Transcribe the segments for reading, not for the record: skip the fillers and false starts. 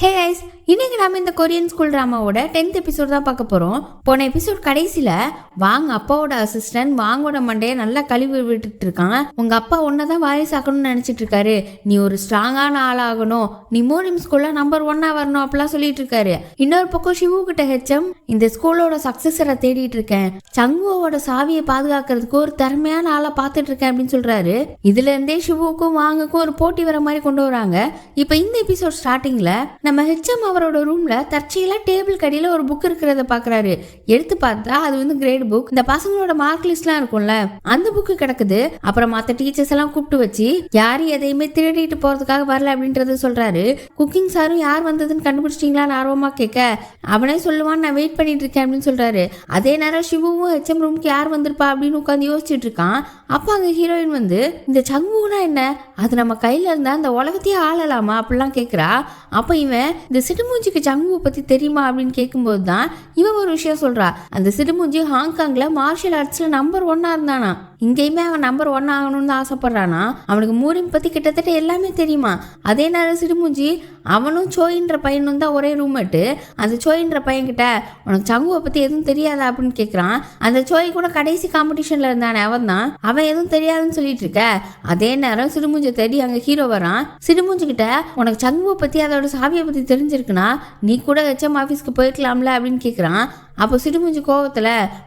Hey guys, இன்னைக்கு நாம இந்த கொரியன் ஸ்கூல் ட்ராமாவோட 10th எபிசோட் தான் பார்க்க போறோம். போன எபிசோட் கடைசியில வாங்க அப்பாவோட அசிஸ்டன்ட் வாங்கோட மண்டையை நல்லா கழுவி விட்டுட்டு இருக்கான். உங்க அப்பா ஒன்னதான் வாரிசாக்கணும்னு நினைச்சிட்டு இருக்காரு, நீ ஒரு ஸ்ட்ராங்கான ஆளாகணும், நீ மோரியம் ஸ்கூல்ல நம்பர் 1 வரணும் அப்படிலாம் சொல்லிட்டு இருக்காரு. இன்னொரு பக்கம் சிவு கிட்ட ஹெச்எம் இந்த ஸ்கூலோட சக்சஸரை தேடிட்டு இருக்கேன், சங்குவோட சாவியை பாதுகாக்கிறதுக்கு ஒரு திறமையான ஆளை பார்த்துட்டு இருக்கேன் அப்படின்னு சொல்றாரு. இதுல இருந்தே சிவுக்கும் வாங்குக்கும் ஒரு போட்டி வர மாதிரி கொண்டு வராங்க. இப்ப இந்த எபிசோட் ஸ்டார்டிங்ல நம்ம ஹெச்எம் அவரோட ரூம்ல தற்செயலா டேபிள் கடியில ஒரு புக் இருக்கிறத பாக்குறாரு. எடுத்து பார்த்தா அது வந்து கிரேட் புக். இந்த பசங்களோட மார்க் லிஸ்ட்லாம் இருக்கும்ல, அந்த புக்கு கிடக்குது. அப்புறம் மற்ற டீச்சர்ஸ் எல்லாம் கூப்பிட்டு வச்சு யாரும் எதையுமே திருடிட்டு போறதுக்காக வரல அப்படின்றது சொல்றாரு. குக்கிங் சாரும் யார் வந்ததுன்னு கண்டுபிடிச்சிட்டீங்களான்னு ஆர்வமா கேட்க அவனே சொல்லுவான், நான் வெயிட் பண்ணிட்டு இருக்கேன் அப்படின்னு சொல்றாரு. அதே நேரம் சிவுவும் ஹெச்எம் ரூமுக்கு யார் வந்திருப்பா அப்படின்னு உட்காந்து யோசிச்சுட்டு இருக்கான். அப்ப அங்க ஹீரோயின் வந்து இந்த சங்குனா என்ன, அது நம்ம கையில இருந்தா அந்த உலகத்தையே ஆளலாமா அப்படிலாம் கேட்கிறா. அப்ப இவன் இந்த சிடுமூஞ்சிக்கு சங்குவை பத்தி தெரியுமா அப்படின்னு கேட்கும்போது தான் இவன் ஒரு விஷயம் சொல்றா. அந்த சிடுமூஞ்சி ஹாங்காங்ல மார்ஷியல் ஆர்ட்ஸ்ல நம்பர் 1 இருந்தானா, இங்கேயுமே அவன் நம்பர் 1 ஆகணும்னு ஆசைப்படுறானா. அவனுக்கு மூரியம் பத்தி கிட்டத்தட்ட எல்லாமே தெரியுமா. அதே நேரம் சிடுமூஞ்சி அவனும் சோயின்ற பையனும் தான் ஒரே ரூம்மேட்டு. அந்த சோயின்ற பையன்கிட்ட உனக்கு சங்குவை பத்தி எதுவும் தெரியாதா அப்படின்னு கேட்குறான். அந்த சோய் கூட கடைசி காம்படிஷன்ல இருந்தானே அவன் தான், அவன் எதுவும் தெரியாதுன்னு சொல்லிட்டு இருக்க. அதே நேரம் சிடுமூஞ்சி தேடி அங்க ஹீரோ வரான். சிடுமூஞ்சி கிட்ட உனக்கு சங்குவை பத்தி அதோட சாவியை பத்தி தெரிஞ்சிருக்குன்னா நீ கூட ஹெச்எம் ஆஃபீஸ்க்கு போயிருக்கலாம்ல அப்படின்னு கேட்குறான். அப்போ சிடுமூஞ்சி கோவத்தில்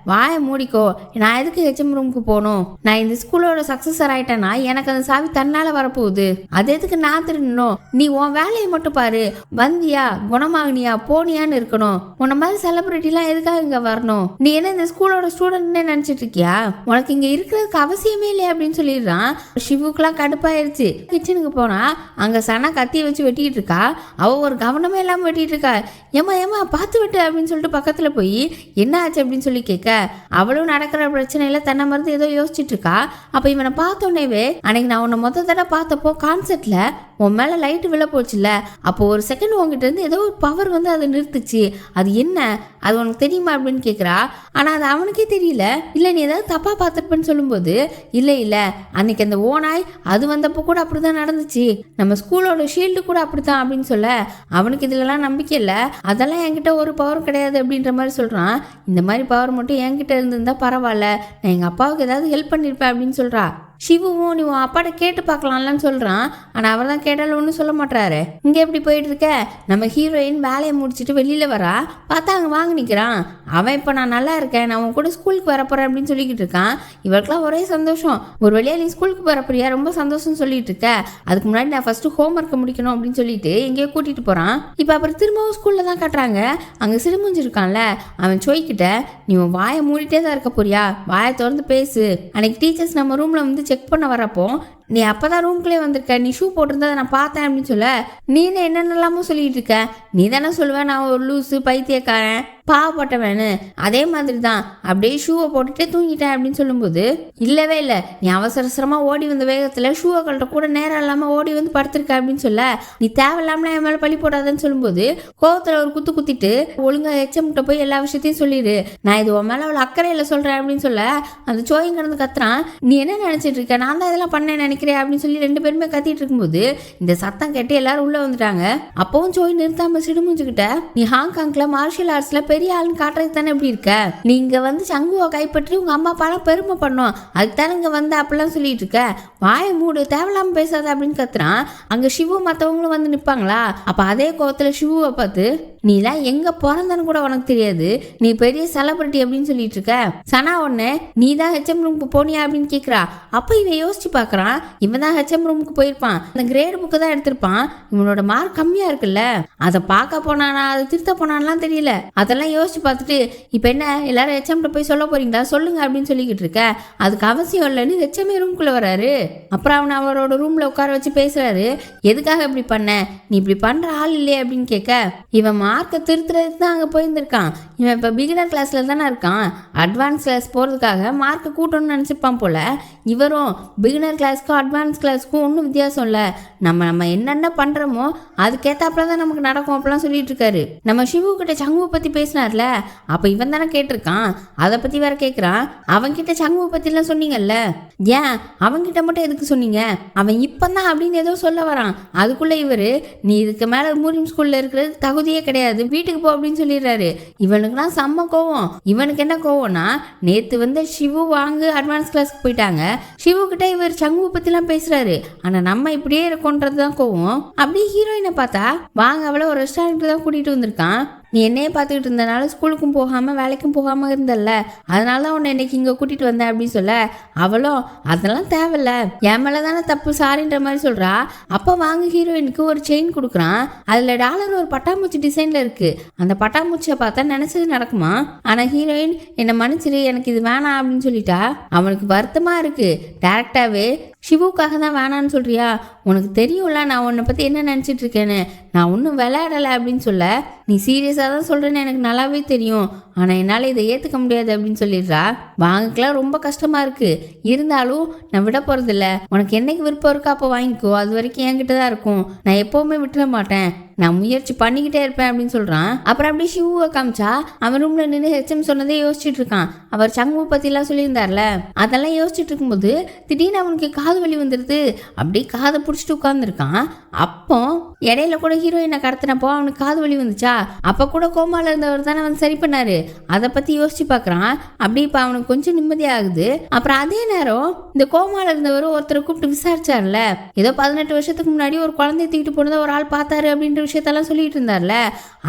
வாயை மூடிக்கோ, நான் எதுக்கு ஹெச்எம் ரூமுக்கு போகணும், நான் இந்த ஸ்கூலோட சக்ஸஸர் ஆயிட்டேன்னா எனக்கு அந்த சாவி தன்னால வரப்போகுது, அது எதுக்கு நான் திருடணும், நீ உன் வேலையை மட்டும் பாரு, வந்தியா குணமாகனியா போனியான்னு இருக்கணும், உன்ன மாதிரி செலிபிரிட்டிலாம் எதுக்காக இங்கே வரணும், நீ என்ன இந்த ஸ்கூலோட ஸ்டூடெண்ட்னே நினச்சிட்டு இருக்கியா, உனக்கு இங்கே இருக்கிறதுக்கு அவசியமே இல்லையா அப்படின்னு சொல்லிடுறான். சிவுக்குலாம் கடுப்பாயிருச்சு. கிச்சனுக்கு போனா அங்கே சனா கத்தியை வச்சு வெட்டிட்டு இருக்கா. அவள் ஒரு கவனமே இல்லாமல் வெட்டிட்டு இருக்கா. ஏமா பார்த்து விட்டு அப்படின்னு சொல்லிட்டு பக்கத்தில் போய் என்ன ஆச்சு அப்படின்னு சொல்லி கேட்க அவளும் நடக்கிற பிரச்சனையில தன்னை மருந்து ஏதோ யோசிச்சுட்டு இருக்கா. அப்ப இவனை பார்த்தோன்னேவே அன்னைக்கு நான் உன்னை மொத்த தடவை பார்த்தப்போ கான்செர்ட்ல உன் மேல லைட் விழ போச்சுல்ல, அப்போ ஒரு செகண்ட் உங்ககிட்ட இருந்து ஏதோ ஒரு பவர் வந்து அதை நிறுத்துச்சு, அது என்ன, அது உனக்கு தெரியுமா அப்படின்னு கேட்குறா. ஆனால் அது அவனுக்கே தெரியல. இல்லை நீ ஏதாவது தப்பாக பார்த்துருப்பேன்னு சொல்லும்போது இல்லை அன்னைக்கு அந்த ஓனாய் அது வந்தப்போ கூட அப்படி தான் நடந்துச்சு, நம்ம ஸ்கூலோட ஷீல்டு கூட அப்படி தான் அப்படின்னு சொல்ல அவனுக்கு இதுலலாம் நம்பிக்கை இல்லை, அதெல்லாம் என்கிட்ட ஒரு பவர் கிடையாது அப்படின்ற மாதிரி சொல்கிறான். இந்த மாதிரி பவர் மட்டும் என்கிட்ட இருந்திருந்தா பரவாயில்ல, நான் எங்கள் அப்பாவுக்கு ஏதாவது ஹெல்ப் பண்ணியிருப்பேன் அப்படின்னு சொல்கிறா. சிவுவும் நீ உன் அப்பாட்ட கேட்டு பார்க்கலாம்லன்னு சொல்கிறான். ஆனால் அவர் தான் கேட்டாலும் ஒன்றும் சொல்ல மாட்டாரு. இங்கே எப்படி போயிட்டு இருக்க, நம்ம ஹீரோயின் வேலையை முடிச்சுட்டு வெளியில் வரா, பார்த்தா அங்கே வாங்க நிற்கிறான். அவன் இப்போ நான் நல்லா இருக்கேன், நான் உன் கூட ஸ்கூலுக்கு வரப்போகிறேன் அப்படின்னு சொல்லிக்கிட்டு இருக்கான். இவருக்கெல்லாம் ஒரே சந்தோஷம். ஒரு வழியாக நீ ஸ்கூலுக்கு போகிறப்பறியா, ரொம்ப சந்தோஷம் சொல்லிட்டு இருக்க, அதுக்கு முன்னாடி நான் ஃபஸ்ட்டு ஹோம் ஒர்க்கை முடிக்கணும் அப்படின்னு சொல்லிட்டு எங்கேயோ கூட்டிகிட்டு போகிறான். இப்போ அப்புறம் திரும்பவும் ஸ்கூலில் தான் காட்டுறாங்க. அங்கே சிடுமூஞ்சிருக்கான்ல, அவன் சோய்கிட்ட நீ உன் வாயை மூடிட்டே தான் இருக்க போறியா, வாயை திறந்து பேசு, அன்னைக்கு டீச்சர்ஸ் நம்ம ரூமில் வந்து செக் பண்ண வரப்போ நீ அப்பதான் ரூம்குள்ளே வந்திருக்க, நீ ஷூ போட்டிருந்ததை நான் பார்த்தேன் அப்படின்னு சொல்ல நீ என்னென்னலாமோ சொல்லிட்டு இருக்க, நீ தானே சொல்லுவேன் நான் ஒரு லூஸு பைத்தியக்காரன் பாவப்பட்டவனு, அதே மாதிரி தான் அப்படியே ஷூவை போட்டுட்டே தூங்கிட்டேன் அப்படின்னு சொல்லும்போது இல்லவே இல்லை, நீ அவசரமாக ஓடி வந்த வேகத்தில் ஷூவை கழட்ட கூட நேரம் இல்லாமல் ஓடி வந்து படுத்திருக்க அப்படின்னு சொல்ல நீ தேவையில்லாமல் என் மேலே பழி போடாதன்னு சொல்லும்போது கோவத்தில் ஒரு குத்து குத்திட்டு ஒழுங்கா ஹெச்எம்கிட்ட போய் எல்லா விஷயத்தையும் சொல்லிடு, நான் இது உன் மேலே அவ்வளோ அக்கறையில் சொல்கிறேன் அப்படின்னு சொல்ல அந்த சோயம் கிடந்து கத்துறான். நீ என்ன நினச்சிட்டு இருக்க, நான் தான் இதெல்லாம் பண்ணேன்னு நினைக்கிறேன் அப்படின்னு சொல்லி 2 பேருமே கத்திட்டு இருக்கும்போது இந்த சத்தம் கேட்டு எல்லாரும் உள்ள வந்துட்டாங்க. அப்பவும் சோய் நிறுத்தாம சிடுமூஞ்சுக்கிட்ட நீ ஹாங்காங்ல மார்ஷியல் ஆர்ட்ஸ்ல பெரிய ஆளுன்னு காட்டுறது தானே எப்படி இருக்க, நீங்க வந்து சங்குவை கைப்பற்றி உங்க அம்மா அப்பாலாம் பெருமை பண்ணும், அதுக்கு தானே இங்க வந்து அப்படிலாம் சொல்லிட்டு இருக்க, வாயை மூடு தேவையில்லாம பேசாத அப்படின்னு கத்துறான். அங்க சிவு மற்றவங்களும் வந்து நிற்பாங்களா. அப்ப அதே கோவத்துல சிவுவை பார்த்து நீலாம் எங்க பிறந்தன்னு கூட உனக்கு தெரியாது, நீ பெரிய செலிபிரிட்டி அப்படின்னு சொல்லிட்டு இருக்க, சனா உடனே நீ தான் ஹெச்எம் ரூமுக்கு போனியா அப்படின்னு கேட்குறா. அப்போ இவன் யோசிச்சு பார்க்குறான், இவன் தான் ஹெச்எம் ரூமுக்கு போயிருப்பான், அந்த கிரேட் புக்கு தான் எடுத்திருப்பான், இவனோட மார்க் கம்மியா இருக்குல்ல, அதை பார்க்க போனானா அதை திருத்த போனான்லாம் தெரியல. அதெல்லாம் யோசிச்சு பார்த்துட்டு இப்போ என்ன எல்லாரும் ஹெச்எம்கிட்ட போய் சொல்ல போறீங்களா சொல்லுங்க அப்படின்னு சொல்லிக்கிட்டு இருக்க, அதுக்கு அவசியம் இல்லைன்னு ஹெச்எம்ஏ ரூம்குள்ள வராரு. அப்புறம் அவன் அவரோட ரூம்ல உட்கார வச்சு பேசுறாரு. எதுக்காக இப்படி பண்ண, நீ இப்படி பண்ற ஆள் இல்லையே அப்படின்னு கேட்க இவன் மார்க்கை திருத்துறதுக்கு தான் அங்கே போயிருந்திருக்கான். இவன் இப்போ பிகினர் கிளாஸில் தானே இருக்கான். அட்வான்ஸ் கிளாஸ் போகிறதுக்காக மார்க்கை கூட்டணும்னு நினச்சிருப்பான் போல். இவரும் பிகினர் கிளாஸுக்கும் அட்வான்ஸ் கிளாஸுக்கும் ஒன்றும் வித்தியாசம் இல்லை. நம்ம என்னென்ன பண்ணுறோமோ அதுக்கேற்றாப்புல தான் நமக்கு நடக்கும் அப்படிலாம் சொல்லிட்டு இருக்காரு. நம்ம சிவு கிட்ட சங்குவை பற்றி பேசினார்ல, அப்போ இவன் தானே கேட்டிருக்கான். அதை பற்றி வேற கேட்குறான். அவன்கிட்ட சங்குவை பற்றிலாம் சொன்னீங்கல்ல, ஏன் அவன்கிட்ட மட்டும் எதுக்கு சொன்னீங்க? அவன் இப்போதான் அப்படின்னு ஏதோ சொல்ல வரான். அதுக்குள்ளே இவர் நீ இதுக்கு மேலே மூரியம் ஸ்கூலில் இருக்கிறது தகுதியே கிடையாது, வீட்டுக்கு போ அப்படின்னு சொல்லிடுறாரு. இவனுக்குலாம் செம்ம கோவம். இவனுக்கு என்ன கோவம்னா, நேற்று சிவு வாங்க அட்வான்ஸ் கிளாஸ்க்கு போயிட்டாங்க. சிவு கிட்ட இவர் சங்குவை பற்றிலாம் பேசுறாரு. ஆனால் நம்ம இப்படியே இருக்கோன்றது தான் கோவம். அப்படியே ஹீரோயினை பார்த்தா வாங்க அவளை ஒரு ரெஸ்டாரண்ட்டுக்கு தான் கூட்டிகிட்டு வந்திருக்கான். நீ என்னையே பார்த்துக்கிட்டு இருந்தனால ஸ்கூலுக்கும் போகாமல் வேலைக்கும் போகாமல் இருந்தல்ல, அதனால தான் உன்னை இன்னைக்கு இங்கே கூட்டிகிட்டு வந்தேன் அப்படின்னு சொல்ல, அவளும் அதெல்லாம் தேவையில்ல, என் மேலே தானே தப்பு, சாரின்ற மாதிரி சொல்கிறா. அப்போ வாங்க ஹீரோயினுக்கு ஒரு செயின் கொடுக்குறான். அதில் டாலர் ஒரு பட்டாம்பூச்சி டிசைனில் இருக்குது. அந்த பட்டாம்பூச்சியை பார்த்தா நினச்சது நடக்குமா? ஆனால் ஹீரோயின் என்னை மன்னிச்சிரு, எனக்கு இது வேணாம் அப்படின்னு சொல்லிட்டா. அவனுக்கு வருத்தமாக இருக்குது. டேரக்டாகவே சிவுக்காக தான் வேணான்னு சொல்கிறியா? உனக்கு தெரியும்ல நான் உன்னை பற்றி என்ன நினச்சிட்டு இருக்கேன்னு. நான் ஒன்றும் விளையாடலை அப்படின்னு சொல்ல, நீ சீரியஸாக தான் சொல்கிறேன்னு எனக்கு நல்லாவே தெரியும், ஆனால் என்னால் இதை ஏற்றுக்க முடியாது அப்படின்னு சொல்லிடுறா. வாங்கக்கெல்லாம் ரொம்ப கஷ்டமாக இருக்குது, இருந்தாலும் நான் விட போகிறதில்ல. உனக்கு என்னைக்கு விருப்பம் இருக்கோ அப்போ வாங்கிக்கோ, அது வரைக்கும் என்கிட்ட தான் இருக்கும், நான் எப்போவுமே விட்டுற மாட்டேன், நான் முயற்சி பண்ணிக்கிட்டே இருப்பேன் அப்படின்னு சொல்கிறான். அப்புறம் அப்படியே சிவுவை காமிச்சா அவன் ரூமில் நின்று ஹெச்எம் சொன்னதே யோசிச்சுட்டு இருக்கான். அவர் சங்குவை பற்றிலாம் சொல்லியிருந்தார்ல, அதெல்லாம் யோசிச்சுட்டு இருக்கும்போது திடீர்னு அவனுக்கு காது வலி வந்துடுது. அப்படியே காதை பிடிச்சிட்டு உட்காந்துருக்கான். அப்போ இடையில கூட ஹீரோயினை கடத்தினப்போ அவனுக்கு காது வலி வந்துச்சா, அப்போ கூட கோமால இருந்தவர் தானே அவன் சரி பண்ணாரு. அதை பற்றி யோசிச்சு பார்க்குறான். அப்படி இப்போ அவனுக்கு கொஞ்சம் நிம்மதியாகுது. அப்புறம் அதே நேரம் இந்த கோமால இருந்தவர் ஒருத்தரை கூப்பிட்டு விசாரிச்சார்ல, ஏதோ 18 வருஷத்துக்கு முன்னாடி ஒரு குழந்தைய தூக்கிட்டு போனதை ஒரு ஆள் பார்த்தாரு அப்படின்ற விஷயத்தெல்லாம் சொல்லிட்டு இருந்தார்ல,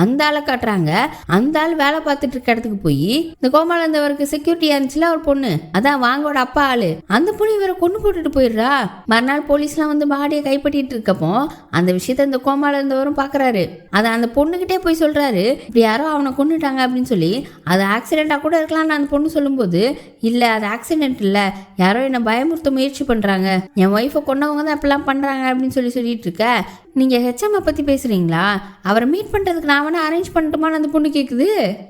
அந்த ஆளை காட்டுறாங்க. அந்த ஆள் வேலை பார்த்துட்டு இருக்க இடத்துக்கு போய் இந்த கோமால இருந்தவருக்கு செக்யூரிட்டியா இருந்துச்சுல ஒரு பொண்ணு, அதான் வாங்கோட அப்பா ஆளு, அந்த பொண்ணு இவரை கொண்டு போட்டுட்டு போயிடுறா. மறுநாள் போலீஸ்லாம் வந்து பாடியை கைப்பற்றிட்டு இருக்கப்போ அந்த விஷயத்த இந்த கோமால இருந்தவரும் பாக்குறாரு. அதை அந்த பொண்ணுகிட்டே போய் சொல்றாரு, இப்படி யாரோ அவனை கொண்டுட்டாங்க அப்படின்னு சொல்லி. அது ஆக்சிடென்டா கூட இருக்கலாம்னு அந்த பொண்ணு சொல்லும்போது, இல்ல அது ஆக்சிடென்ட் இல்ல, யாரோ என்னை பயமுறுத்த முயற்சி பண்றாங்க, என் ஒய்ஃபை கொண்டவங்க தான் இப்பெல்லாம் பண்றாங்க அப்படின்னு சொல்லிட்டு இருக்க. நீங்க ஹெச்எம் பத்தி பேசுறீங்களா? அவரை மீட் பண்றதுக்கு நான் வேணா அரேஞ்ச் பண்ணட்டுமான்னு அந்த பொண்ணு கேக்குது.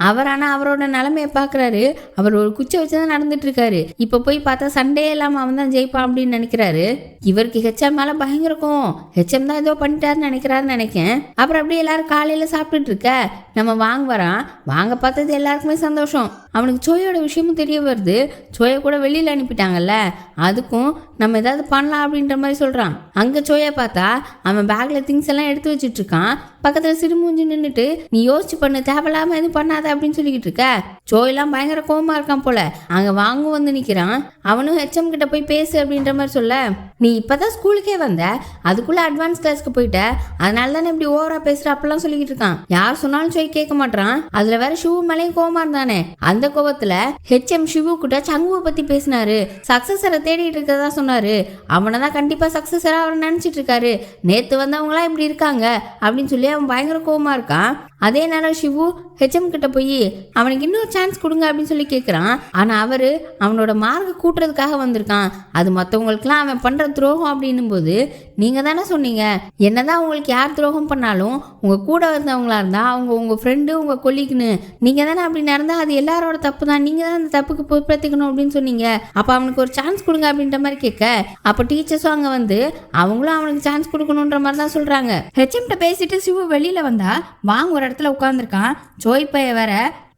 அவர் ஆனா அவரோட நிலைமையை பாக்குறாரு. அவர் ஒரு குச்சை வச்சுதான் நடந்துட்டு இருக்காரு. இப்ப போய் பார்த்தா சண்டே இல்லாம அவன் தான் ஜெயிப்பான் அப்படின்னு நினைக்கிறாரு. இவருக்கு ஹெச்எம் மேல பயங்கரக்கும். ஹெச்எம் தான் ஏதோ பண்ணிட்டாருன்னு நினைக்கிறாருன்னு நினைக்கேன். அப்புறம் அப்படியே எல்லாரும் காலையில சாப்பிட்டுட்டு இருக்க நம்ம வாங்க வரான். வாங்க பார்த்தது எல்லாருக்குமே சந்தோஷம். அவனுக்கு சோயோட விஷயமும் தெரிய வருது. சோயை கூட வெளியில அனுப்பிட்டாங்கல்ல, அதுக்கும் நம்ம ஏதாவது பண்ணலாம் அப்படின்ற மாதிரி சொல்றான். அங்க சோயை பார்த்தா அவன் பேக்ல திங்ஸ் எல்லாம் எடுத்து வச்சுட்டு இருக்கான். பக்கத்துல சிறுமூஞ்சி நின்றுட்டு நீ யோசிச்சு பண்ணு, தேவையில்லாம எதுவும் பண்ணாத அப்படின்னு சொல்லிக்கிட்டு இருக்க. சோயெல்லாம் பயங்கர கோவமா இருக்கான் போல. அங்க வாங்க வந்து நிக்கிறான். அவனும் ஹெச்எம் கிட்ட போய் பேசு அப்படின்ற மாதிரி சொல்ல, நீ இப்பதான் ஸ்கூலுக்கே வந்த, அதுக்குள்ள அட்வான்ஸ் கிளாஸ்க்கு போயிட்ட, அதனால தானே இப்படி ஓவரா பேசுற அப்படிலாம் சொல்லிக்கிட்டு இருக்கான். யார் சொன்னாலும் சோய் கேட்க மாட்டான். அதுல வேற ஷிவு மேலேயும் கோவமா இருந்தானே. அந்த கோவத்துல ஹெச்எம் ஷிவு கிட்ட சங்குவை பத்தி பேசினாரு. சக்சஸரை தேடிட்டு இருக்கதா சொன்னாரு. அவனதான் கண்டிப்பா சக்சஸரா அவர் நினைச்சிட்டு இருக்காரு. நேத்து வந்தவங்களா இப்படி இருக்காங்க அப்படின்னு சொல்லி அவன் பயங்கர கோவமா இருக்கான். அதே நேரம் ஷிவு ஹெச்எம் கிட்ட போய் அவனுக்கு இன்னொரு சான்ஸ் கொடுங்க அப்படின்னு சொல்லி கேட்குறான். ஆனால் அவரு அவனோட மார்க்கை கூட்டுறதுக்காக வந்திருக்கான். அது மற்றவங்களுக்குலாம் அவன் பண்ணுற துரோகம் அப்படின்னும் போது, நீங்கள் தானே சொன்னீங்க என்னதான் உங்களுக்கு யார் துரோகம் பண்ணாலும் உங்கள் கூட இருந்தவங்களா இருந்தால் அவங்க உங்கள் ஃப்ரெண்டு உங்கள் கொல்லிக்குன்னு, நீங்கள் தானே அப்படி நடந்தால் அது எல்லாரோட தப்பு தான், நீங்கள் தான் அந்த தப்புக்கு பொறுப்பேற்றுக்கணும் அப்படின்னு சொன்னீங்க. அப்போ அவனுக்கு ஒரு சான்ஸ் கொடுங்க அப்படின்ற மாதிரி கேட்க, அப்போ டீச்சர்ஸும் அங்கே வந்து அவங்களும் அவனுக்கு சான்ஸ் கொடுக்கணுன்ற மாதிரி தான் சொல்கிறாங்க. ஹெச்எம்கிட்ட பேசிட்டு சிவு வெளியில் வந்தா வாங்க ஒரு இடத்துல உட்காந்துருக்கான். ஜோய் பைய வேற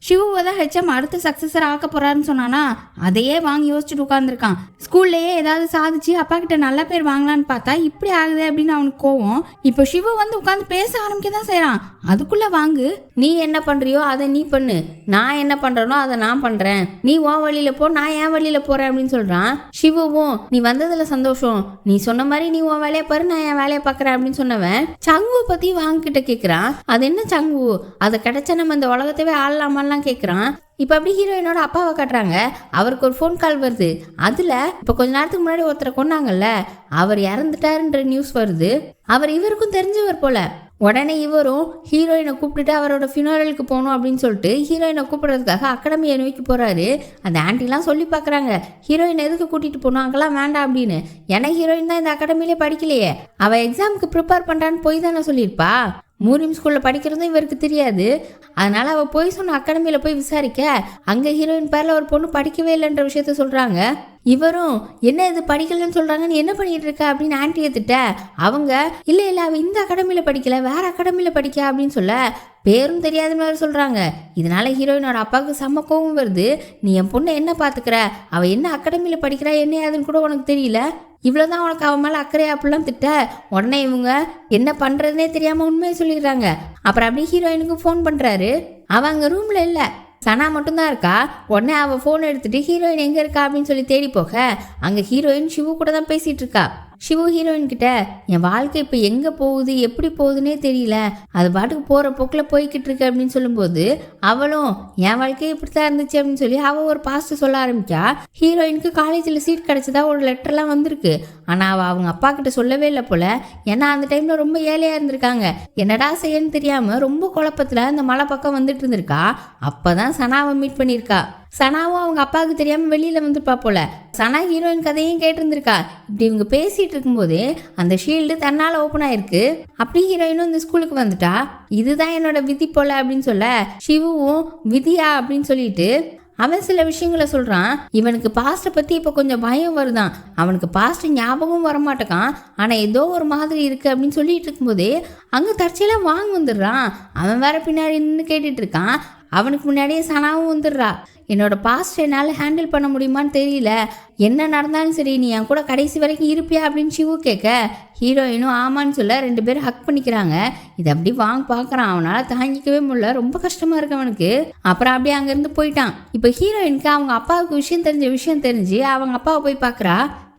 ஷிவுவை தான் ஹெச்எம் அடுத்த சக்ஸஸர் ஆக்க போறாருன்னு சொன்னானா, அதையே வாங்கி யோசிச்சுட்டு உட்காந்துருக்கான். ஸ்கூல்லையே ஏதாவது சாதிச்சு அப்பா கிட்ட நல்ல பேர் வாங்கலான்னு பார்த்தா இப்படி ஆகுது அப்படின்னு அவனுக்கு கோவம். இப்போ ஷிவு வந்து உட்காந்து பேச ஆரம்பிக்க தான் செய்யறான். அதுக்குள்ள வாங்கு, நீ என்ன பண்றியோ அதை நீ பண்ணு, நான் என்ன பண்றேனோ அதை நான் பண்றேன், நீ உன் வழியில போ, நான் என் வழியில போறேன் அப்படின்னு சொல்றான். ஷிவுவும் நீ வந்ததுல சந்தோஷம், நீ சொன்ன மாதிரி நீ உன் வேலையை பாரு, நான் என் வேலையை பாக்குறேன் அப்படின்னு சொன்னவன் சங்குவை பத்தி வாங்கிட்ட கேட்கிறான். அது என்ன சங்கு, அதை கிடைச்சா நம்ம இந்த உலகத்தவே ஆளலாமல்லாம் கேட்குறான். இப்போ அப்படி ஹீரோயினோட அப்பாவை காட்டுறாங்க. அவருக்கு ஒரு ஃபோன் கால் வருது. அதில் இப்போ கொஞ்ச நேரத்துக்கு முன்னாடி ஒருத்தரை கொண்டாங்கல்ல, அவர் இறந்துட்டாருன்ற நியூஸ் வருது. அவர் இவருக்கும் தெரிஞ்சவர் போல. உடனே இவரும் ஹீரோயினை கூப்பிட்டுட்டு அவரோட ஃபினரலுக்கு போகணும் அப்படின்னு சொல்லிட்டு ஹீரோயினை கூப்பிடுறதுக்காக அகாடமியை நோக்கி போகிறாரு. அந்த ஆண்டிலாம் சொல்லி பார்க்குறாங்க, ஹீரோயின் எதுக்கு கூட்டிகிட்டு போகணும், அங்கெல்லாம் வேண்டாம் அப்படின்னு. ஏன்னா ஹீரோயின் தான் இந்த அகாடமியிலே படிக்கலையே, அவள் எக்ஸாமுக்கு ப்ரிப்பேர் பண்ணுறான்னு போய் தானே சொல்லியிருப்பா. மூரியம் ஸ்கூல்ல படிக்கிறதும் இவருக்கு தெரியாது. அதனால அவ போய் சொன்ன அகாடமியில போய் விசாரிக்க அங்க ஹீரோயின் பேர்ல ஒரு பொண்ணு படிக்கவே இல்லைன்ற விஷயத்த சொல்றாங்க. இவரும் என்ன இது படிக்கலன்னு சொல்றாங்கன்னு என்ன பண்ணிட்டு இருக்க அப்படின்னு ஆன்ட்டியை திட்ட அவங்க இல்ல அவ இந்த அகாடமியில படிக்கல வேற அகாடமியில படிக்க அப்படின்னு சொல்ல பேரும் தெரியாத மாதிரி சொல்றாங்க. இதனால ஹீரோயினோட அப்பாவுக்கு செம்ம கோவம் வருது. நீ என் பொண்ணை என்ன பாத்துக்கிற, அவ என்ன அகாடமியில படிக்கிறா என்ன ஏதுன்னு கூட உனக்கு தெரியல, இவ்வளவுதான் உனக்கு அவன் மேல அக்கறை அப்படிலாம் திட்ட உடனே இவங்க என்ன பண்றதுனே தெரியாம உண்மையை சொல்லிடுறாங்க. அப்புறம் அப்படியே ஹீரோயினுக்கு ஃபோன் பண்றாரு. அவ அங்க ரூம்ல இல்ல, சனா மட்டும்தான் இருக்கா. உடனே அவள் ஃபோன் எடுத்துட்டு ஹீரோயின் எங்கே இருக்கா அப்படின்னு சொல்லி தேடி போக அங்கே ஹீரோயின் சிவு கூட தான் பேசிகிட்டு இருக்கா. சிவு ஹீரோயின் கிட்ட என் வாழ்க்கை இப்போ எங்கே போகுது எப்படி போகுதுன்னே தெரியல, அது பாட்டுக்கு போகிற போக்கில் போய்கிட்டு இருக்கு அப்படின்னு சொல்லும்போது அவளும் என் வாழ்க்கை இப்படித்தான் இருந்துச்சு அப்படின்னு சொல்லி அவள் ஒரு பாஸ்ட் சொல்ல ஆரம்பிக்கா. ஹீரோயினுக்கு காலேஜில் சீட் கிடச்சதா ஒரு லெட்டர்லாம் வந்திருக்கு. ஆனால் அவள் அவங்க அப்பா கிட்ட சொல்லவே இல்லை போல. ஏன்னா அந்த டைமில் ரொம்ப ஏழையாக இருந்திருக்காங்க. என்னடா செய்யன்னு தெரியாமல் ரொம்ப குழப்பத்தில் அந்த மலை பக்கம் வந்துட்டு இருந்திருக்கா. அப்போ தான் சனாவை மீட் பண்ணியிருக்கா. சனாவும் அவங்க அப்பாவுக்கு தெரியாமல் வெளியில் வந்துருப்பா போல. சனா ஹீரோயின் கதையும் கேட்டிருந்திருக்கா. இப்படி இவங்க பேசிகிட்டு இருக்கும்போதே அந்த ஷீல்டு தன்னால் ஓப்பன் ஆயிருக்கு. அப்படி ஹீரோயினும் இந்த ஸ்கூலுக்கு வந்துட்டா. இதுதான் என்னோட விதி போல அப்படின்னு சொல்ல சிவுவும் விதியா அப்படின்னு சொல்லிட்டு அவன் சில விஷயங்களை சொல்கிறான். இவனுக்கு பாஸ்ட்டை பற்றி இப்போ கொஞ்சம் பயம் வருதான். அவனுக்கு பாஸ்ட் ஞாபகம் வரமாட்டேக்கான். ஆனால் ஏதோ ஒரு மாதிரி இருக்குது அப்படின்னு சொல்லிட்டு இருக்கும்போதே அங்கே தற்செயலாக வாங்க வந்துடுறான். அவன் வேற பின்னாடி நின்று கேட்டுட்டு இருக்கான். அவனுக்கு முன்னாடியே சனாவும் வந்துடுறா. என்னோட பாஸ்ட் என்னால் ஹேண்டில் பண்ண முடியுமான்னு தெரியல, என்ன நடந்தாலும் சரி நீ என் கூட கடைசி வரைக்கும் இருப்பியா அப்படின்னு சிவு கேட்க ஹீரோயினும் ஆமான்னு சொல்ல 2 பேரும் ஹக் பண்ணிக்கிறாங்க. இது அப்படி வாங்க பார்க்குறான். அவனால் தாங்கிக்கவே முடியல, ரொம்ப கஷ்டமாக இருக்கு அவனுக்கு. அப்புறம் அப்படியே அங்கேருந்து போயிட்டான். இப்போ ஹீரோயினுக்கு அவங்க அப்பாவுக்கு விஷயம் தெரிஞ்சு அவங்க அப்பாவை போய் பார்க்குறா.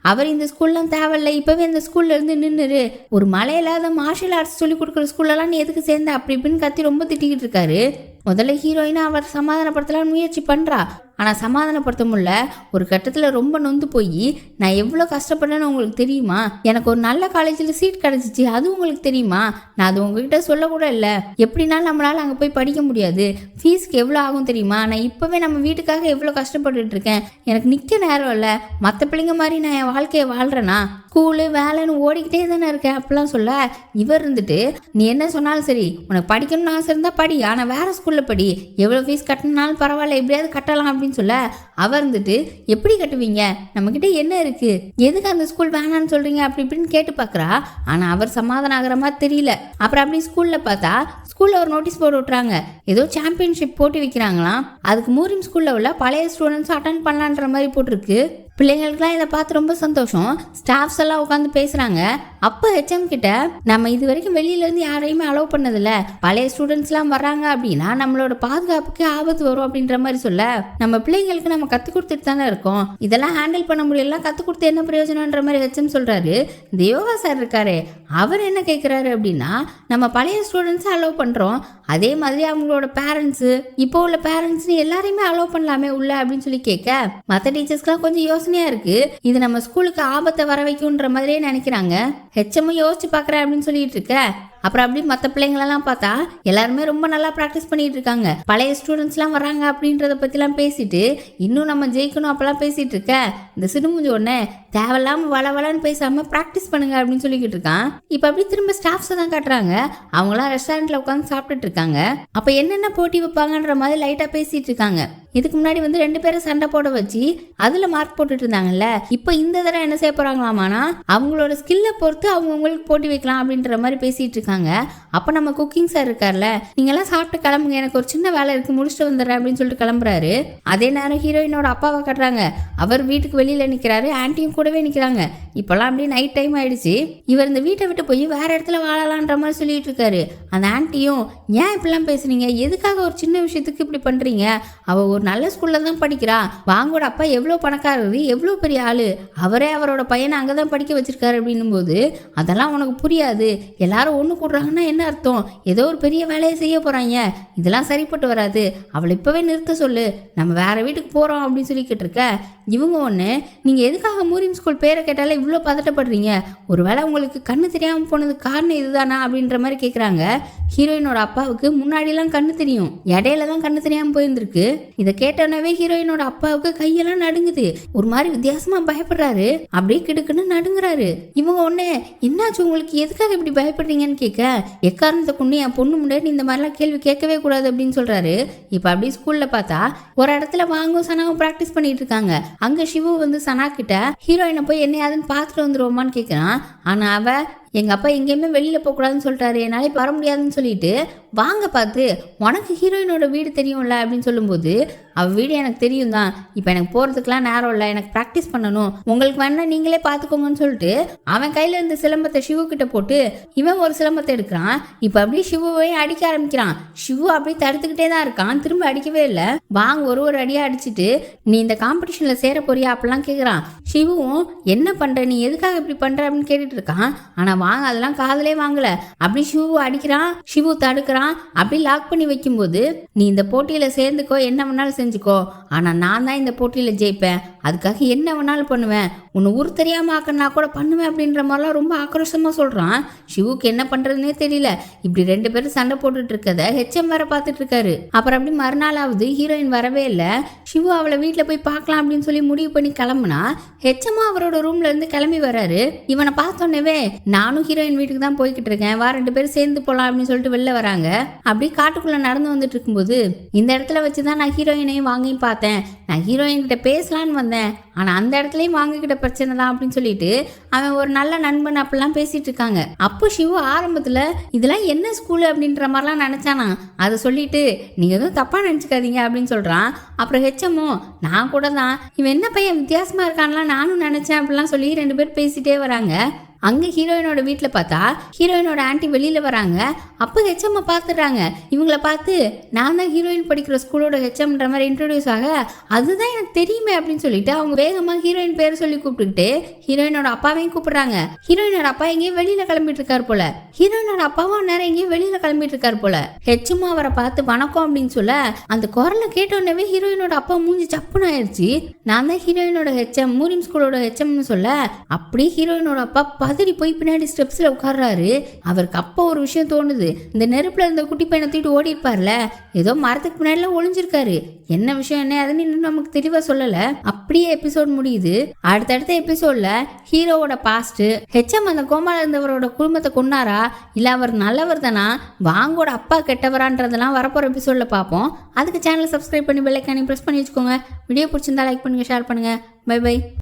அவர் இந்த ஸ்கூல்லாம் தேவையில்லை, இப்போவே இந்த ஸ்கூல்ல இருந்து நின்றுரு, ஒரு மலையில்லாத மார்ஷியல் ஆர்ட்ஸ் சொல்லி கொடுக்குற ஸ்கூல்லலாம் நீ எதுக்கு சேர்ந்த அப்படி இப்படின்னு கத்தி ரொம்ப திட்டிக்கிட்டு இருக்காரு. முதல்ல ஹீரோயினா அவர் சமாதானப்படுத்தலாம்னு முயற்சி பண்ணுறா. ஆனால் சமாதானப்படுத்த முடியல. ஒரு கட்டத்தில் ரொம்ப நொந்து போய் நான் எவ்வளோ கஷ்டப்பட்டேன்னு உங்களுக்கு தெரியுமா, எனக்கு ஒரு நல்ல காலேஜில் சீட் கிடச்சிச்சு அது உங்களுக்கு தெரியுமா, நான் அது உங்ககிட்ட சொல்லக்கூட இல்லை, எப்படினாலும் நம்மளால் அங்கே போய் படிக்க முடியாது, ஃபீஸ்க்கு எவ்வளோ ஆகும் தெரியுமா, நான் இப்போவே நம்ம வீட்டுக்காக எவ்வளோ கஷ்டப்பட்டுட்டு இருக்கேன், எனக்கு நிற்க நேரம் இல்லை, மற்ற பிள்ளைங்க மாதிரி நான் என் வாழ்க்கையை வாழ்கிறேன்னா, ஸ்கூலு வேலைன்னு ஓடிக்கிட்டே தானே இருக்கேன் அப்படிலாம் சொல்ல இவர் இருந்துட்டு நீ என்ன சொன்னாலும் சரி, உனக்கு படிக்கணும்னு ஆசை இருந்தால் படி, ஆனால் வேற ஸ்கூலில் படி, எவ்வளோ ஃபீஸ் கட்டினாலும் பரவாயில்ல எப்படியாவது கட்டலாம் அப்படின்னு சொல்ல அவர் இருந்துட்டு எப்படி கட்டுவீங்க, நம்மக்கிட்ட என்ன இருக்கு, எதுக்கு அந்த ஸ்கூல் வேணான்னு சொல்றீங்க அப்படி இப்படின்னு கேட்டு பார்க்குறா. ஆனால் அவர் சமாதானம் ஆகிற மாதிரி தெரியல. அப்புறம் அப்படி ஸ்கூலில் பார்த்தா ஸ்கூலில் ஒரு நோட்டீஸ் போர்டு விட்டுறாங்க. ஏதோ சாம்பியன்ஷிப் போட்டி வைக்கிறாங்களாம். அதுக்கு மூரியம் ஸ்கூலில் உள்ள பழைய ஸ்டூடெண்ட்ஸ் அட்டன் பண்ணலான்ற மாதிரி போட்டிருக்கு. பிள்ளைங்களுக்குலாம் இதை பார்த்து ரொம்ப சந்தோஷம். ஸ்டாஃப்ஸ் எல்லாம் உட்காந்து பேசுகிறாங்க. அப்போ ஹெச்எம் கிட்ட நம்ம இது வரைக்கும் வெளியிலேருந்து யாரையுமே அலோவ் பண்ணதில்ல, பழைய ஸ்டூடெண்ட்ஸ்லாம் வர்றாங்க அப்படின்னா நம்மளோட பாதுகாப்புக்கு ஆபத்து வரும் அப்படின்ற மாதிரி சொல்ல நம்ம பிள்ளைங்களுக்கு நம்ம கற்றுக் கொடுத்துட்டு தானே இருக்கோம், இதெல்லாம் ஹேண்டில் பண்ண முடியலாம், கற்றுக் கொடுத்து என்ன பிரயோஜனன்ற மாதிரி ஹெச்எம் சொல்கிறாரு. இந்த யோகா சார் இருக்காரு, அவர் என்ன கேட்குறாரு அப்படின்னா நம்ம பழைய ஸ்டூடெண்ட்ஸை அலோவ் பண்ணுறோம், அதே மாதிரி அவங்களோட பேரண்ட்ஸு இப்போ உள்ள பேரண்ட்ஸ்னு எல்லாரையுமே அலோவ் பண்ணலாமே உள்ள அப்படின்னு சொல்லி கேட்க மற்ற டீச்சர்ஸ்க்குலாம் கொஞ்சம் யோசனையா இருக்கு. இது நம்ம ஸ்கூலுக்கு ஆபத்தை வர வைக்கும்ன்ற மாதிரியே நினைக்கிறாங்க. ஹெச்எம் யோசிச்சு பார்க்குறேன் அப்படின்னு சொல்லிட்டு இருக்க. அப்புறம் அப்படி மற்ற பிள்ளைங்களெல்லாம் பார்த்தா எல்லாருமே ரொம்ப நல்லா ப்ராக்டிஸ் பண்ணிட்டு இருக்காங்க. பழைய ஸ்டூடெண்ட்ஸ்லாம் வராங்க அப்படின்றத பற்றிலாம் பேசிட்டு இன்னும் நம்ம ஜெயிக்கணும் அப்பெல்லாம் பேசிட்டு இருக்க. இந்த சிடுமுஞ்சி உடனே தேவையில்லாமல் வளவலன்னு பேசாமல் ப்ராக்டிஸ் பண்ணுங்க அப்படின்னு சொல்லிக்கிட்டு இருக்கான். இப்போ அப்படி திரும்ப ஸ்டாஃப்ஸை தான் காட்டுறாங்க. அவங்களாம் ரெஸ்டாரண்ட்டில் உட்காந்து சாப்பிட்டுட்டு இருக்காங்க. அப்போ என்னென்ன போட்டி வைப்பாங்கன்ற மாதிரி லைட்டாக பேசிட்டு இருக்காங்க. இதுக்கு முன்னாடி 2 பேரை சண்டை போட வச்சு அதில் மார்க் போட்டுட்டு இருந்தாங்கல்ல, இப்போ இந்த தடவை என்ன செய்ய போகிறாங்களாமானா அவங்களோட ஸ்கில்லை பொறுத்து அவங்கவுங்களுக்கு போட்டி வைக்கலாம் அப்படின்ற மாதிரி பேசிட்டு இருக்காங்க. அப்போ நம்ம குக்கிங் சார் இருக்கார்ல, நீங்கெல்லாம் சாப்பிட்டு கிளம்புங்க, எனக்கு ஒரு சின்ன வேலை இருக்குது முடிச்சுட்டு வந்துடுறேன் அப்படின்னு சொல்லிட்டு கிளம்புறாரு. அதே நேரம் ஹீரோயினோட அப்பாவை காட்டுறாங்க. அவர் வீட்டுக்கு வெளியில் நிற்கிறாரு, ஆன்ட்டியும் கூடவே நிற்கிறாங்க. இப்போல்லாம் அப்படியே நைட் டைம் ஆயிடுச்சு. இவர் இந்த வீட்டை விட்டு போய் வேற இடத்துல வாழலான்ற மாதிரி சொல்லிட்டு இருக்காரு. அந்த ஆன்ட்டியும் ஏன் இப்படிலாம் பேசுறீங்க, எதுக்காக ஒரு சின்ன விஷயத்துக்கு இப்படி பண்ணுறீங்க, அவள் ஒரு நல்ல ஸ்கூலில் தான் படிக்கிறா, வாங்கோட அப்பா எவ்வளோ பணக்காரரு, எவ்வளோ பெரிய ஆளு, அவரே அவரோட பையனை அங்கே தான் படிக்க வச்சிருக்காரு அப்படின்னும் போது அதெல்லாம் உனக்கு புரியாது, எல்லாரும் ஒன்று கூடுறாங்கன்னா என்ன அர்த்தம், ஏதோ ஒரு பெரிய வேலையை செய்ய போகிறாங்க, இதெல்லாம் சரிப்பட்டு வராது, அவளை இப்போவே நிறுத்த சொல்லு, நம்ம வேற வீட்டுக்கு போகிறோம் அப்படின்னு சொல்லிக்கிட்டு இருக்க. இவங்க ஒன்று நீங்கள் எதுக்காக மூரியம் ஸ்கூல் பேரை கேட்டாலே இவ்வளோ பதட்டப்படுறீங்க, ஒருவேளை உங்களுக்கு கண்ணு தெரியாமல் போனதுக்கு காரணம் இதுதானா அப்படின்ற மாதிரி கேட்குறாங்க. ஹீரோயினோட அப்பாவுக்கு முன்னாடிலாம் கண்ணு தெரியும், இடையில தான் கண்ணு தெரியாமல் போயிருந்திருக்கு. இதை கேட்டோன்னே ஹீரோயினோட அப்பாவுக்கு கையெல்லாம் நடுங்குது, ஒரு மாதிரி வித்தியாசமா பயப்படுறாரு, அப்படியே கிடுக்குன்னு நடுங்குறாரு. இவங்க ஒண்ணு என்னாச்சு உங்களுக்கு, எதுக்காக இப்படி பயப்படுறீங்கன்னு கேட்க, எக்காரணத்தை கொண்டு என் பொண்ணு முன்னாடி இந்த மாதிரிலாம் கேள்வி கேட்கவே கூடாது அப்படின்னு சொல்றாரு. இப்போ அப்படி ஸ்கூல்ல பார்த்தா ஒரு இடத்துல வாங்கும் சனாவும் ப்ராக்டிஸ் பண்ணிட்டு இருக்காங்க. அங்க சிவு வந்து சனா கிட்ட ஹீரோயினை போய் என்னையாதுன்னு பார்த்துட்டு வந்துருவோமான்னு கேட்குறான். ஆனா அவ எங்க அப்பா எங்கேயுமே வெளியில போகக்கூடாதுன்னு சொல்லிட்டாரு, என்னாலே வர முடியாதுன்னு சொல்லிட்டு வாங்க பார்த்து உனக்கு ஹீரோயினோட வீடு தெரியும்ல அப்படின்னு சொல்லும்போது, அவள் வீடு எனக்கு தெரியும் தான், இப்போ எனக்கு போகிறதுக்கெலாம் நேரம் இல்லை, எனக்கு ப்ராக்டிஸ் பண்ணணும், உங்களுக்கு வேணா நீங்களே பார்த்துக்கோங்கன்னு சொல்லிட்டு அவன் கையில் இருந்த சிலம்பத்தை சிவு கிட்ட போட்டு இவன் ஒரு சிலம்பத்தை எடுக்கிறான். இப்போ அப்படியே சிவுவையும் அடிக்க ஆரம்பிக்கிறான். சிவு அப்படியே தடுத்துக்கிட்டே தான் இருக்கான், திரும்ப அடிக்கவே இல்லை. வாங்க ஒரு அடியாக அடிச்சுட்டு நீ இந்த காம்படிஷனில் சேர போறியா அப்படிலாம் கேட்குறான். சிவுவும் என்ன பண்ணுற, நீ எதுக்காக இப்படி பண்ணுற அப்படின்னு கேட்டுட்டு இருக்கான். ஆனால் வாங்க அதெல்லாம் காதலே வாங்கல. அப்படி சிவு அடிக்கிறான், சிவு தடுக்கிறான். அப்படி லாக் பண்ணி வைக்கும்போது, நீ இந்த போட்டியில சேர்ந்துக்கோ, என்ன வேணாலும் செஞ்சுக்கோ, ஆனா நான் தான் இந்த போட்டியில ஜெயிப்பேன், அதுக்காக என்ன வேணாலும் பண்ணுவேன், உன்னை ஊர் தெரியாம ஆக்கனா கூட பண்ணுவேன் அப்படின்ற மாதிரிலாம் ரொம்ப ஆக்ரோஷமா சொல்றான். சிவுக்கு என்ன பண்றதுன்னே தெரியல. இப்படி 2 பேரும் சண்டை போட்டுட்டு இருக்கத ஹெச்எம் வேற பார்த்துட்டு இருக்காரு. அப்புறம் அப்படி மறுநாளாவது ஹீரோயின் வரவே இல்லை. சிவு அவளை வீட்டில் போய் பார்க்கலாம் அப்படின்னு சொல்லி முடிவு பண்ணி கிளம்புனா, ஹெச்எம்மா அவரோட ரூம்ல இருந்து கிளம்பி வராரு. இவனை பார்த்தோன்னே நானும் ஹீரோயின் வீட்டுக்கு தான் போய்கிட்டு இருக்கேன், 2 பேரும் சேர்ந்து போலாம் அப்படின்னு சொல்லிட்டு வெளில வராங்க. அப்படி காட்டுக்குள்ள நடந்து வந்துட்டு இருக்கும்போது, இந்த இடத்துல வச்சுதான் நான் ஹீரோயினையும் வாங்கியும் பார்த்தேன், நான் ஹீரோயின் கிட்ட பேசலான்னு வந்தேன், ஆனா அந்த இடத்துலயும் வாங்கிக்கிட்ட பிரச்சனை தான் அப்படின்னு சொல்லிட்டு அவன் ஒரு நல்ல நண்பன் அப்படிலாம் பேசிட்டு இருக்காங்க. அப்போ சிவு ஆரம்பத்துல இதெல்லாம் என்ன ஸ்கூலு அப்படின்ற மாதிரிலாம் நினைச்சானா, அதை சொல்லிட்டு நீங்க எதுவும் தப்பா நினைச்சுக்காதீங்க அப்படின்னு சொல்றான். அப்புறம் ஹெச்எம்மோ நான் கூட தான், இவன் என்ன பையன் வித்தியாசமா இருக்கான்லாம் நானும் நினைச்சேன் அப்படிலாம் சொல்லி 2 பேர் பேசிட்டே வராங்க. அங்கே ஹீரோயினோட வீட்டில் பார்த்தா ஹீரோயினோட ஆண்டி வெளியில் வராங்க. அப்போ ஹெச்எம்மை பார்த்துடுறாங்க. இவங்கள பார்த்து நான் தான் ஹீரோயின் படிக்கிற ஸ்கூலோட ஹெச்எம்ன்ற மாதிரி இன்ட்ரடியூஸ் ஆக, அதுதான் எனக்கு தெரியுமே அப்படின்னு சொல்லிட்டு அவங்க வேகமாக ஹீரோயின் பேர் சொல்லி கூப்பிட்டுக்கிட்டு ஹீரோயினோட அப்பாவையும் கூப்பிடுறாங்க. ஹீரோயினோட அப்பா எங்கேயும் வெளியில் கிளம்பிட்டு இருக்காரு போல, ஹீரோயினோட அப்பாவும் நேரம் எங்கேயும் வெளியில் கிளம்பிட்டு இருக்காரு போல. ஹெச்எம்மா அவரை பார்த்து வணக்கம் அப்படின்னு சொல்ல, அந்த குரலை கேட்டோடனே ஹீரோயினோட அப்பா மூஞ்சி சப்புன்னு ஆயிடுச்சு. நான் தான் ஹீரோயினோட ஹெச்எம், மூரிம் ஸ்கூலோட ஹெச்எம்னு சொல்ல, அப்படியே ஹீரோயினோட அப்பா பதறி போய் பின்னாடி ஸ்டெப்ஸ்ல உட்கார்றாரு. அவருக்கு அப்போ ஒரு விஷயம் தோணுது, இந்த நெருப்புல இருந்த குட்டி பையனை தூக்கிட்டு ஓடி இருப்பார்ல, ஏதோ மரத்துக்கு பின்னாடிலாம் ஒளிஞ்சிருக்காரு, என்ன விஷயம் என்ன அதுன்னு இன்னும் நமக்கு தெளிவா சொல்லல. அப்படியே எபிசோட் முடியுது. அடுத்தடுத்த எபிசோட்ல ஹீரோவோட பாஸ்ட், ஹெச்எம் அந்த கோமால இருந்தவரோட குடும்பத்தை கொண்டாரா இல்ல அவர் நல்லவர் தானா, வாங்கோட அப்பா கெட்டவரான்றதெல்லாம் வரப்போற எபிசோட்ல பார்ப்போம். அதுக்கு சேனல் சப்ஸ்கிரைப் பண்ணி பெல் ஐகானை பிரஸ் பண்ணி வச்சுக்கோங்க. வீடியோ பிடிச்சிருந்தா லைக் பண்ணுங்க, ஷேர் பண்ணுங்க. Bye by.